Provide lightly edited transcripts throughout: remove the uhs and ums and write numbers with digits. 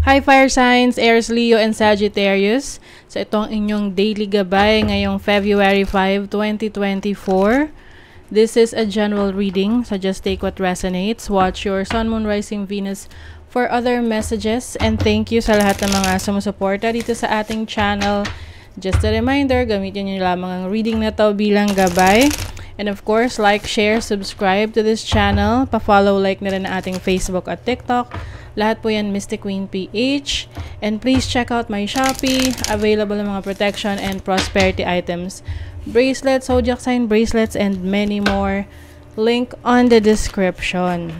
Hi Fire Signs, Aries, Leo, and Sagittarius. So ito ang inyong daily gabay ngayong February 5, 2024. This is a general reading, so just take what resonates. Watch your Sun, Moon, Rising, Venus for other messages. And thank you sa lahat ng mga sumusuporta dito sa ating channel. Just a reminder, gamitin nyo lamang ang reading na to bilang gabay. And of course, like, share, subscribe to this channel. Pa-follow, like na rin ang ating Facebook at TikTok. Lahat po yan Mystic Queen PH. And please check out my Shopee. Available ang mga protection and prosperity items. Bracelets, zodiac sign bracelets, and many more. Link on the description.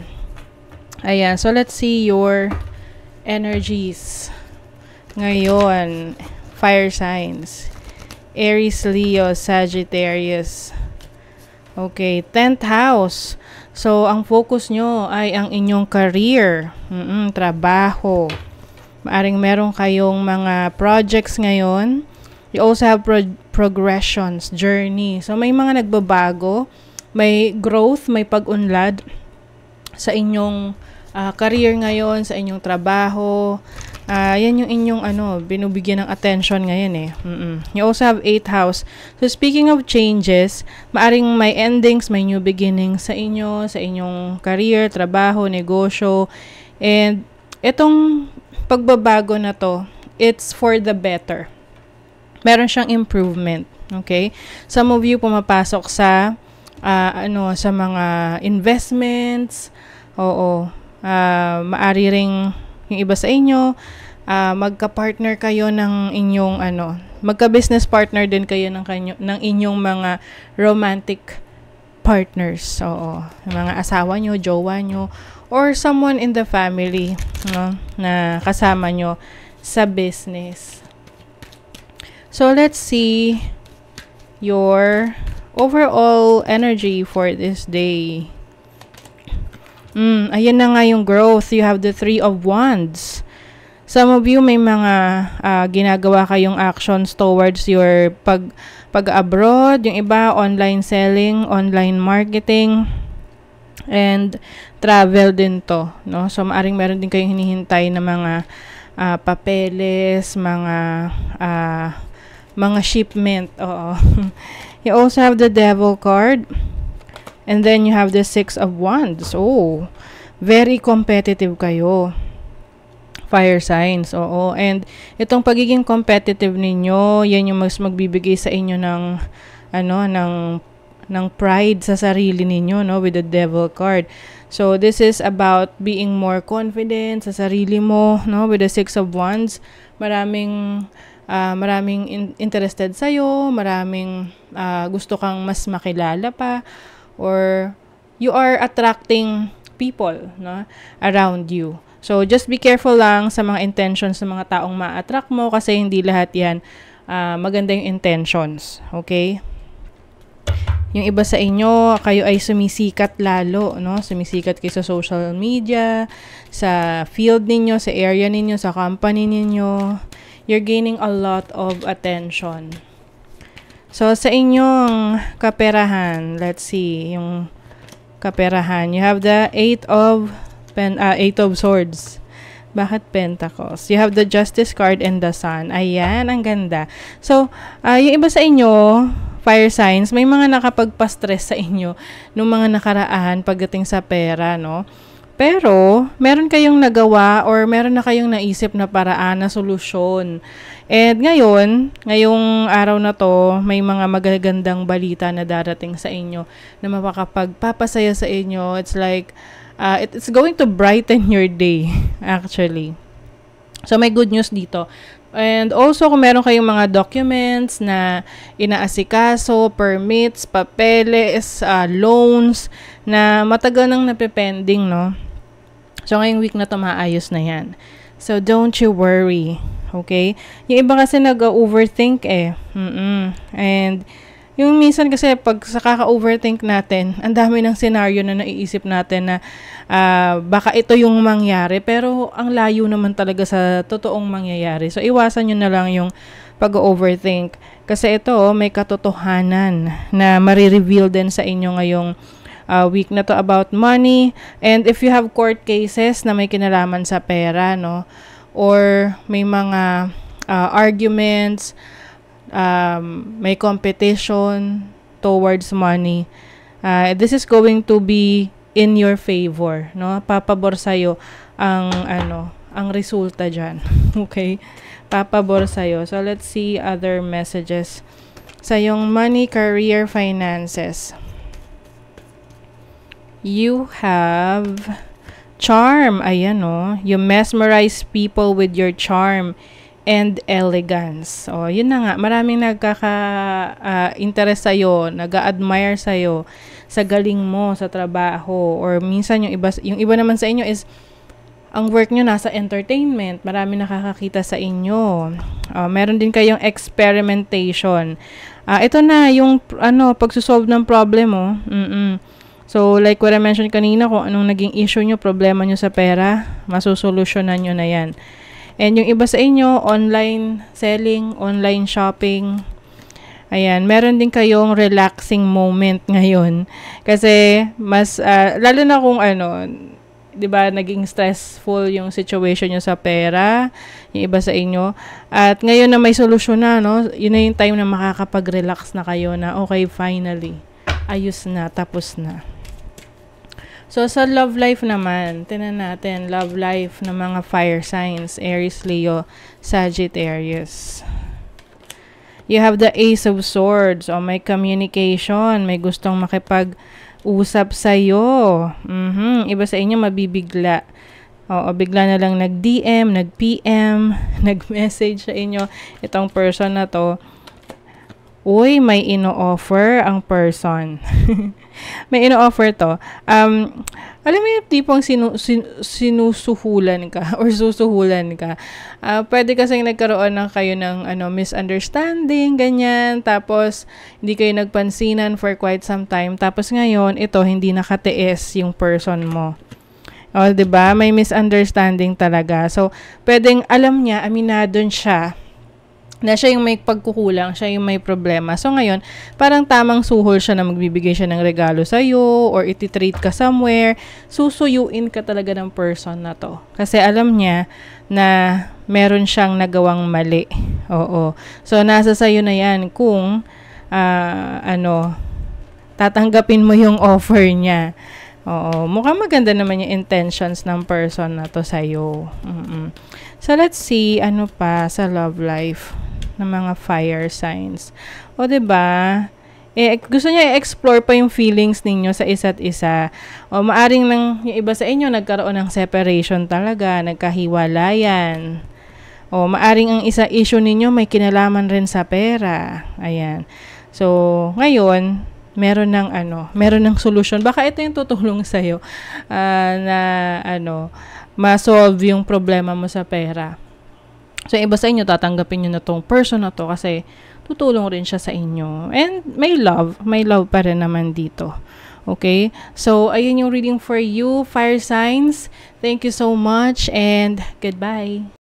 Ayan, so let's see your energies. Ngayon, fire signs. Aries, Leo, Sagittarius. Okay, 10th house. So, ang focus nyo ay ang inyong career, trabaho. Maaring meron kayong mga projects ngayon. You also have progressions, journey. So, may mga nagbabago, may growth, may pag-unlad sa inyong career ngayon, sa inyong trabaho. Yan yung inyong binubigyan ng attention ngayon eh. You also have 8th house. So speaking of changes, maaring may endings, may new beginnings sa inyo, sa inyong career, trabaho, negosyo. And itong pagbabago na to, it's for the better. Meron siyang improvement, okay? Some of you pumapasok sa sa mga investments. Oo. Maari ring yung iba sa inyo, magka-partner kayo ng inyong magka-business partner din kayo ng inyong mga romantic partners. Oo, mga asawa nyo, jowa nyo, or someone in the family, no, na kasama nyo sa business. So, let's see your overall energy for this day. Ayan na nga yung growth. You have the 3 of Wands. Some of you may mga ginagawa kayong actions towards your pag-abroad. Yung iba, online selling, online marketing, and travel din to. No? So, maaring meron din kayong hinihintay na mga papeles, mga shipment. Oo. You also have the Devil card. And then you have the 6 of Wands. Oh, very competitive kayo. Fire signs. Oo. And itong pagiging competitive ninyo, yan yung mas magbibigay sa inyo ng pride sa sarili ninyo, no, with the Devil card. So this is about being more confident sa sarili mo, no, with the 6 of Wands. Maraming interested sa'yo, maraming gusto kang mas makilala pa, or you are attracting people, no, around you. So, just be careful lang sa mga intentions ng mga taong ma-attract mo kasi hindi lahat yan maganda yung intentions. Okay? Yung iba sa inyo, kayo ay sumisikat lalo, no? Sumisikat kayo sa social media, sa field ninyo, sa area ninyo, sa company ninyo. You're gaining a lot of attention. So, sa inyong kaperahan, let's see, yung kaperahan, you have the 8 of Swords. Bakit Pentacles? You have the Justice card and the Sun. Ayan, ang ganda. So, yung iba sa inyo, fire signs, may mga nakapagpa-stress sa inyo nung mga nakaraan pagdating sa pera, no? Pero, meron kayong nagawa or meron na kayong naisip na paraan na solusyon. And ngayong araw na to, may mga magagandang balita na darating sa inyo na mapakapagpapasaya sa inyo. It's like, it's going to brighten your day, actually. So, may good news dito. And also, kung meron kayong mga documents na inaasikaso, permits, papeles, loans, na matagal nang napepending, no? So, ngayong week na to, maayos na yan. So, don't you worry. Okay? Yung iba kasi nag-overthink eh. And, yung minsan kasi pag sa kaka-overthink natin, ang dami ng scenario na naiisip natin na baka ito yung mangyari, pero ang layo naman talaga sa totoong mangyayari. So, iwasan nyo na lang yung pag-overthink. Kasi ito, may katotohanan na marireveal din sa inyo ngayong week na to about money. And if you have court cases na may kinalaman sa pera, no, or may mga arguments, may competition towards money. This is going to be in your favor, no? Papabor sa'yo ang resulta dyan. Okay? Papabor sa'yo. So, let's see other messages sa yung money, career, finances. You have charm. Ayan, no? You mesmerize people with your charm and elegance. O, yun na nga. Maraming nagkaka-interest sa'yo, nag-a-admire sa'yo sa galing mo, sa trabaho. Or minsan yung iba naman sa inyo is ang work nyo nasa entertainment. Marami nakakakita sa inyo. Meron din kayong experimentation. Ito na, yung pagsusolve ng problem mo. So, like what I mentioned kanina, kung anong naging issue nyo, problema nyo sa pera, masusolusyonan nyo na yan. And yung iba sa inyo, online selling, online shopping. Ayan, meron din kayong relaxing moment ngayon. Kasi, mas, lalo na kung diba, naging stressful yung situation nyo sa pera, yung iba sa inyo. At ngayon na may solusyon na, no? Yun na yung time na makakapag-relax na kayo na, okay, finally, ayos na, tapos na. So, sa love life naman, tinan natin, love life ng mga fire signs, Aries, Leo, Sagittarius. You have the Ace of Swords, o may communication, may gustong makipag-usap sa'yo. Iba sa inyo mabibigla. O bigla na lang nag-DM, nag-PM, nag-message sa inyo. Itong person na to, uy, may ino-offer ang person. May ino-offer to. Alam mo yung tipong sinusuhulan ka or susuhulan ka. Pwede kasing nagkaroon ng kayo ng misunderstanding, ganyan. Tapos, hindi kayo nagpansinan for quite some time. Tapos ngayon, ito, hindi nakatiis yung person mo. O, diba? May misunderstanding talaga. So, pwedeng alam niya, aminado siya, na siya yung may pagkukulang, siya yung may problema. So, ngayon, parang tamang suhol siya na magbibigay siya ng regalo sa'yo or iti-treat ka somewhere. Susuyuin ka talaga ng person na to. Kasi alam niya na meron siyang nagawang mali. Oo. So, nasa sa'yo na yan kung tatanggapin mo yung offer niya. Oo. Mukhang maganda naman yung intentions ng person na to sa'yo. So, let's see, ano pa sa love life ng mga fire signs. O, diba? Gusto niya i-explore pa yung feelings ninyo sa isa't isa. O, maaring yung iba sa inyo nagkaroon ng separation talaga, nagkahiwalayan. O, maaring ang isa issue ninyo may kinalaman rin sa pera. Ayan. So, ngayon, meron ng solusyon. Baka ito yung tutulong sa'yo ma-solve yung problema mo sa pera. So, iba sa inyo, tatanggapin nyo na tong person na to kasi tutulong rin siya sa inyo. And may love pa rin naman dito. Okay? So, ayun yung reading for you, fire signs. Thank you so much and goodbye.